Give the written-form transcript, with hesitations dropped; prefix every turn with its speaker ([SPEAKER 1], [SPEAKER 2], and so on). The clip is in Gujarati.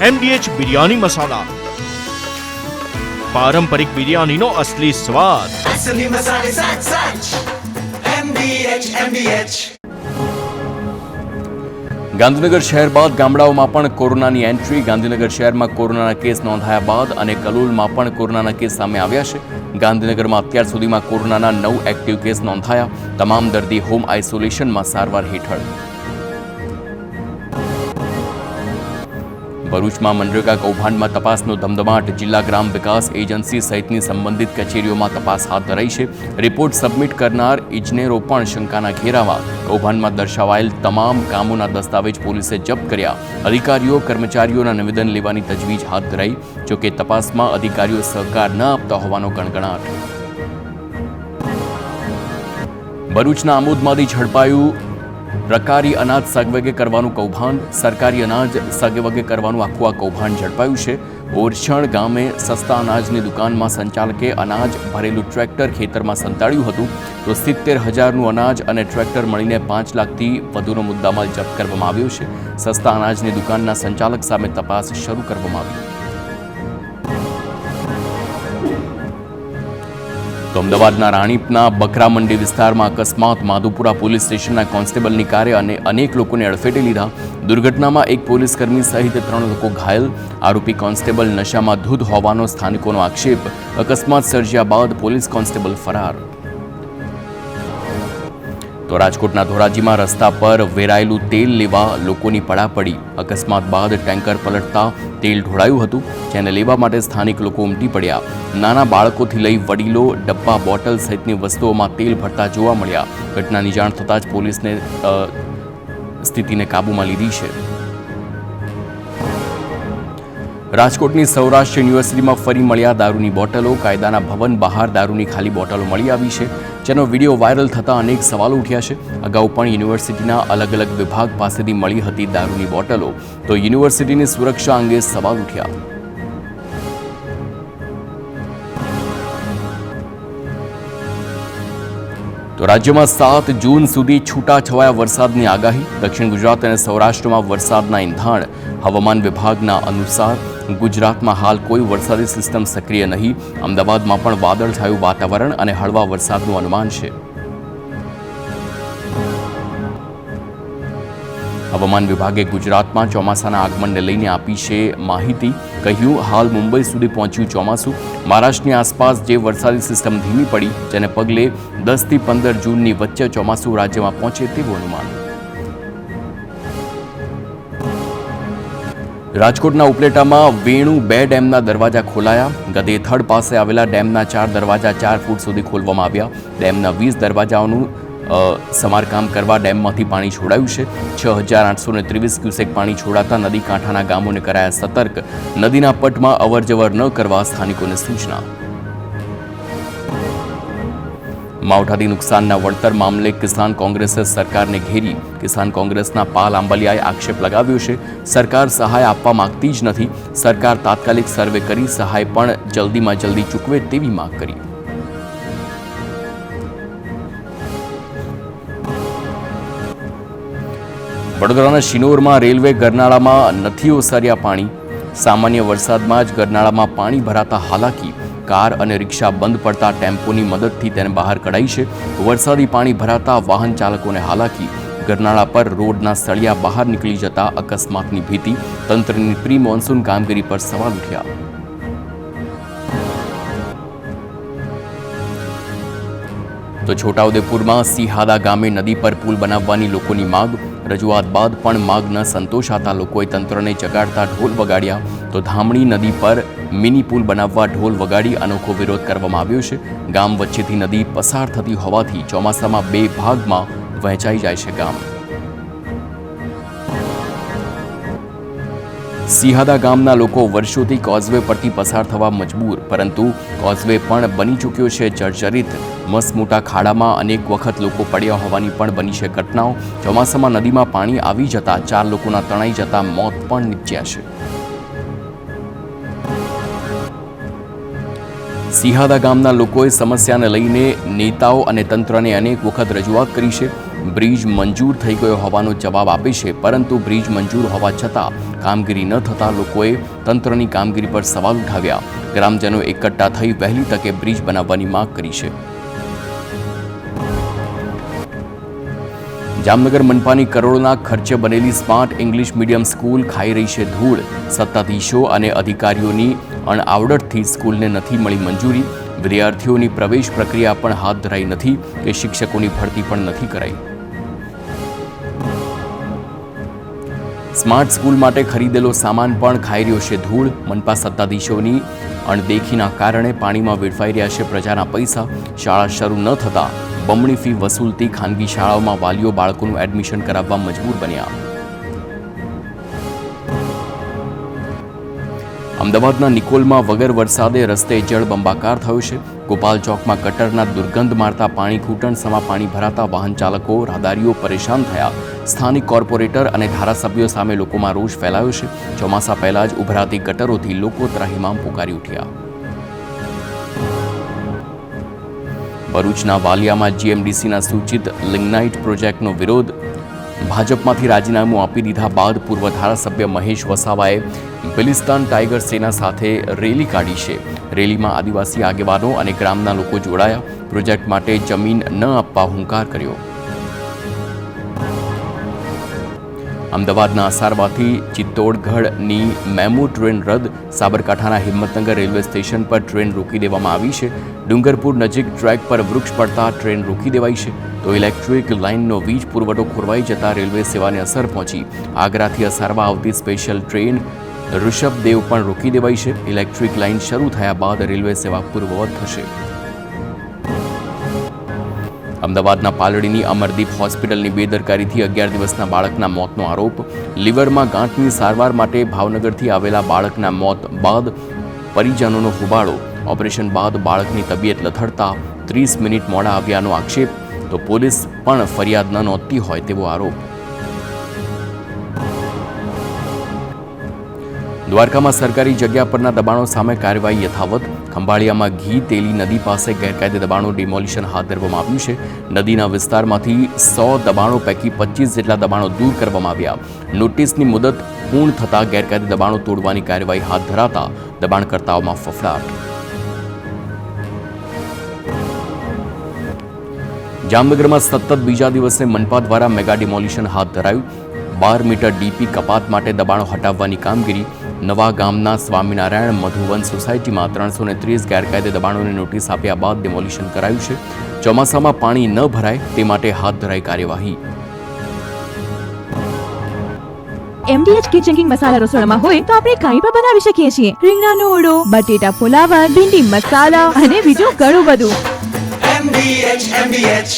[SPEAKER 1] MDH બિરયાની મસાલા, પારંપરિક બિરયાનીનો અસલી સ્વાદ.
[SPEAKER 2] असली मसाले सच सच MDH
[SPEAKER 3] ગાંધીનગર શહેર બાદ ગામડાઓમાં પણ કોરોનાની એન્ટ્રી. ગાંધીનગર શહેરમાં કોરોનાના કેસ નોંધાયા બાદ અને કલોલમાં પણ કોરોનાના કેસ સામે આવ્યા છે. ગાંધીનગરમાં અત્યાર સુધીમાં કોરોનાના 9 એક્ટિવ કેસ નોંધાયા. તમામ દર્દી હોમ આઇસોલેશનમાં સારવાર હેઠળ. ભરૂચમાં મનરેગા કૌભાંડમાં તપાસનો ધમધમાટ. જિલ્લા ગ્રામ વિકાસ એજન્સી સહિતની સંબંધિત કચેરીઓમાં તપાસ હાથ ધરાઈ છે. રિપોર્ટ સબમિટ કરનાર ઇજનેરો પણ શંકાના ઘેરામાં. કૌભાંડમાં દર્શાવાયેલ તમામ કામોના દસ્તાવેજ પોલીસે જપ્ત કર્યા. અધિકારીઓ કર્મચારીઓના નિવેદન લેવાની તજવીજ હાથ ધરાઈ. જોકે તપાસમાં અધિકારીઓ સહકાર ન આપતા હોવાનો ગણગણાટ. ભરૂચના આમોદમાંથી ઝડપાયું પ્રકારી અનાજ સગવગે કરવાનું કૌભાંડ. સરકારી અનાજ સગવગે કરવાનું આખું આ કૌભાંડ ઝડપાયું છે. ઓરછણ ગામે સસ્તા અનાજની દુકાનમાં સંચાલકે અનાજ ભરેલું ટ્રેક્ટર ખેતરમાં સંતાડ્યું હતું. તો 70,000નું અનાજ અને ટ્રેક્ટર મળીને 5 લાખથી વધુનો મુદ્દામાલ જપ્ત કરવામાં આવ્યો છે. સસ્તા અનાજની દુકાનના સંચાલક સામે તપાસ શરૂ કરવામાં આવી. તો અમદાવાદના રાણીપના બકરા મંડી વિસ્તારમાં અકસ્માત. માધુપુરા પોલીસ સ્ટેશનના કોન્સ્ટેબલની કારે અને અનેક લોકોને અડફેટે લીધા. દુર્ઘટનામાં એક પોલીસકર્મી સહિત 3 લોકો ઘાયલ. આરોપી કોન્સ્ટેબલ નશામાં ધૂત હોવાનો સ્થાનિકોનો આક્ષેપ. અકસ્માત સર્જ્યા બાદ પોલીસ કોન્સ્ટેબલ ફરાર. તો રાજકોટના ધોરાજીમાં રસ્તા પર વેરાયેલું તેલ લેવા લોકોની પડાપડી. અકસ્માત બાદ ટેન્કર પલટતા તેલ ઢોળાયું હતું, જેને લેવા માટે સ્થાનિક લોકો ઉમટી પડ્યા. નાના બાળકોથી લઈ વડીલો ડબ્બા બોટલ સહિતની વસ્તુઓમાં તેલ ભરતા જોવા મળ્યા. ઘટનાની જાણ થતાં જ પોલીસને સ્થિતિને કાબૂમાં લીધી છે. રાજકોટની સૌરાષ્ટ્ર યુનિવર્સિટીમાં ફરી મળ્યા દારૂની બોટલો. કાયદાના ભવન બહાર દારૂની ખાલી બોટલો મળી આવી છે, જેનો વિડીયો વાયરલ થતાં અનેક સવાલો ઉઠ્યા છે. અગાઉ પણ યુનિવર્સિટીના અલગ અલગ વિભાગ પાસેથી મળી હતી દારૂની બોટલો, તો યુનિવર્સિટીની સુરક્ષા અંગે સવાલ ઉઠ્યા. તો રાજ્યમાં 7 જૂન સુધી છૂટાછવાયા વરસાદની આગાહી. દક્ષિણ ગુજરાત અને સૌરાષ્ટ્રમાં વરસાદના એંધાણ. હવામાન વિભાગના અનુસાર ગુજરાતમાં હાલ કોઈ વરસાદી સિસ્ટમ સક્રિય નહીં. અમદાવાદમાં પણ વાદળછાયું વાતાવરણ અને હળવા વરસાદનું અનુમાન છે. હવામાન વિભાગે ગુજરાતમાં ચોમાસાના આગમનને લઈને આપી છે માહિતી. કહ્યું, હાલ મુંબઈ સુધી પહોંચ્યું ચોમાસું. મહારાષ્ટ્રની આસપાસ જે વરસાદી સિસ્ટમ ધીમી પડી, જેને પગલે 10 થી 15 જૂનની વચ્ચે ચોમાસું રાજ્યમાં પહોંચે તેવું અનુમાન. રાજકોટના ઉપલેટામાં વેણુ 2 ડેમના દરવાજા ખોલાયા. ગધેથડ પાસે આવેલા ડેમના 4 દરવાજા 4 ફૂટ સુધી ખોલવામાં આવ્યા. ડેમના 20 દરવાજાઓનું સમારકામ કરવા ડેમમાંથી પાણી છોડાયું છે. 6,823 ક્યુસેક પાણી છોડાતા નદી કાંઠાના ગામોને કરાયા સતર્ક. નદીના પટમાં અવરજવર ન કરવા સ્થાનિકોને સૂચના. માવઠાથી નુકસાનના વળતર મામલે કિસાન કોંગ્રેસે સરકારને ઘેરી. કિસાન કોંગ્રેસના પાલ આંબલિયાએ આક્ષેપ લગાવ્યો છે, સરકાર સહાય આપવા માંગતી જ નથી. સરકાર તાત્કાલિક સર્વે કરી સહાય પણ જલ્દીમાં જલ્દી ચૂકવે તેવી માંગ કરી. વડોદરાના શિનોરમાં રેલવે ગરનાળામાં નથી ઓસર્યા પાણી. સામાન્ય વરસાદમાં જ ગરનાળામાં પાણી ભરાતા હાલાકી. કાર અને રિક્ષા બંધ પડતા ટેમ્પોની મદદથી તેને બહાર કઢાઈ છે. વરસાદી પાણી ભરાતા વાહન ચાલકોને હાલાકી. ગરનાળા પર રોડના સળિયા બહાર નીકળી જતા અકસ્માતની ભીતિ. તંત્રની પ્રી મોન્સૂન કામગીરી પર સવાલ ઉઠ્યા. તો છોટાઉદેપુરમાં સિહાદા ગામે નદી પર પુલ બનાવવાની લોકોની માગ. રજૂઆત બાદ પણ માગ ન સંતોષાતા લોકોએ તંત્રને જગાડતા ઢોલ વગાડ્યા. તો ધામણી નદી પર મિની પુલ બનાવવા ઢોલ વગાડી અનોખો વિરોધ કરવામાં આવ્યો છે. ગામ વચ્ચેથી નદી પસાર થતી હોવાથી ચોમાસામાં 2 ભાગમાં વહેંચાઈ જાય છે ગામ. સિહાદા ગામના લોકો વર્ષોથી કોઝવે પરથી પસાર થવા મજબૂર, પરંતુ કોઝવે પણ બની ચૂક્યો છે જર્જરિત. મસમોટા ખાડામાં અનેક વખત લોકો પડ્યા હોવાની પણ બની છે ઘટનાઓ. ચોમાસામાં નદીમાં પાણી આવી જતા 4 લોકોના તણાઈ જતા મોત પણ નીપજ્યા છે. સિહાદા ગામના લોકોએ સમસ્યાને લઈને નેતાઓ અને તંત્રને અનેક વખત રજૂઆત કરી છે. બ્રિજ મંજૂર થઈ ગયો હોવાનો જવાબ આપે છે, પરંતુ બ્રિજ મંજૂર હોવા છતાં કામગીરી ન થતાં લોકોએ તંત્રની કામગીરી પર સવાલ ઉઠાવ્યા. ગ્રામજનો એકઠા થઈ વહેલી તકે બ્રિજ બનાવવાની માંગ કરી છે. જામનગર મનપાની કરોડોના ખર્ચે બનેલી સ્માર્ટ ઇંગ્લિશ મીડિયમ સ્કૂલ ખાઈ રહી છે ધૂળ. સત્તાધીશો અને અધિકારીઓની અણઆવડતથી સ્કૂલને નથી મળી મંજૂરી. વિદ્યાર્થીઓની પ્રવેશ પ્રક્રિયા પણ હાથ ધરાઈ નથી કે શિક્ષકોની ભરતી પણ નથી કરાઈ. સ્માર્ટ સ્કૂલ માટે ખરીદેલો સામાન પણ ખાઈ રહ્યો છે ધૂળ. મનપા સત્તાધીશોની અણદેખીના કારણે પાણીમાં વેડફાઈ રહ્યા છે પ્રજાના પૈસા. શાળા શરૂ ન થતાં બમણી ફી વસૂલતી ખાનગી શાળાઓમાં વાલીઓ બાળકોનું એડમિશન કરાવવા મજબૂર બન્યા. અમદાવાદના નિકોલમાં વગર વરસાદે રસ્તે જળબંબાકાર થયો છે. ગોપાલ ચોકમાં ગટરના દુર્ગંધ મારતા પાણી ઘૂંટણસમાં પાણી ભરાતા વાહન ચાલકો રાહદારીઓ પરેશાન થયા. સ્થાનિક કોર્પોરેટર અને ધારાસભ્યો સામે લોકોમાં રોષ ફેલાયો છે. ચોમાસા પહેલા જ ઉભરાતી ગટરોથી લોકો ત્રાહિમામ પુકારી ઉઠ્યા. ભરૂચના વાલિયામાં જીએમડીસીના સૂચિત લિગ્નાઇટ પ્રોજેક્ટનો વિરોધ. ભાજપમાંથી રાજીનામું આપી દીધા બાદ પૂર્વ ધારાસભ્ય મહેશ વસાવાએ બિલિસ્તાન ટાઈગર સેના સાથે રેલી કાઢી છે. રેલીમાં આદિવાસી આગેવાનો અને ગ્રામના લોકો જોડાયા. પ્રોજેક્ટ માટે જમીન ન આપવા હુંકાર કર્યો. અમદાવાદના અસારવાથી ચિત્તોડગઢની મેમુ ટ્રેન રદ. સાબરકાંઠાના હિંમતનગર રેલવે સ્ટેશન પર ટ્રેન રોકી દેવામાં આવી છે. ડુંગરપુર નજીક ટ્રેક પર વૃક્ષ પડતા ટ્રેન રોકી દેવાઈ છે. તો ઇલેક્ટ્રિક લાઇનનો વીજ પુરવઠો ખોરવાઈ જતા રેલવે સેવાને અસર પહોંચી. આગ્રાથી અસારવા આવતી સ્પેશિયલ ટ્રેન ઋષભદેવ પણ રોકી દેવાઈ છે. ઇલેક્ટ્રિક લાઇન શરૂ થયા બાદ રેલવે સેવા પૂર્વવત થશે. અમદાવાદના પાલડીની અમરદીપ હોસ્પિટલની બેદરકારીથી 11 દિવસના બાળકના મોતનો આરોપ. લીવરમાં ગાંઠની સારવાર માટે ભાવનગરથી આવેલા બાળકના મોત બાદ પરિજનોનો હોબાળો. ઓપરેશન બાદ બાળકની તબિયત લથડતા 30 મિનિટ મોડા આવ્યાનો આક્ષેપ. તો પોલીસ પણ ફરિયાદ ન નોંધતી હોય તેવો આરોપ. દ્વારકામાં સરકારી જગ્યા પરના દબાણો સામે કાર્યવાહી યથાવત. ખંભાળિયામાં ઘી તેલી નદી પાસે ગેરકાયદે દબાણો ડિમોલિશન હાથ ધરવામાં આવ્યું છે. નદીના વિસ્તારમાંથી 100 દબાણો પૈકી 25 જેટલા દબાણો દૂર કરવામાં આવ્યા. નોટિસની મુદત પૂર્ણ થતાં ગેરકાયદે દબાણો તોડવાની કાર્યવાહી હાથ ધરાતા દબાણકર્તાઓમાં ફફડાટ. જામનગરમાં સતત બીજા દિવસે મનપા દ્વારા મેગા ડિમોલિશન હાથ ધરાયું. 12 મીટર ડીપી કપાત માટે દબાણો હટાવવાની કામગીરી. નવા ગામના સ્વામિનારાયણ મધુવન સોસાયટીમાં 330 ગેરકાયદે દબાણોને નોટિસ આપ્યા બાદ ડિમોલિશન કરાયું છે. ચોમાસામાં પાણી ન ભરાય તે માટે હાથ ધરાઈ કાર્યવાહી.
[SPEAKER 4] MDH કિચન કિંગ મસાલા રસોડામાં હોય તો આપણે કાંઈ પણ બનાવી શકીએ છીએ. રીંગણાનો ઓળો, બટેટા ફુલાવર, ભીંડી મસાલા અને બીજું ઘણું બધું.
[SPEAKER 2] MDH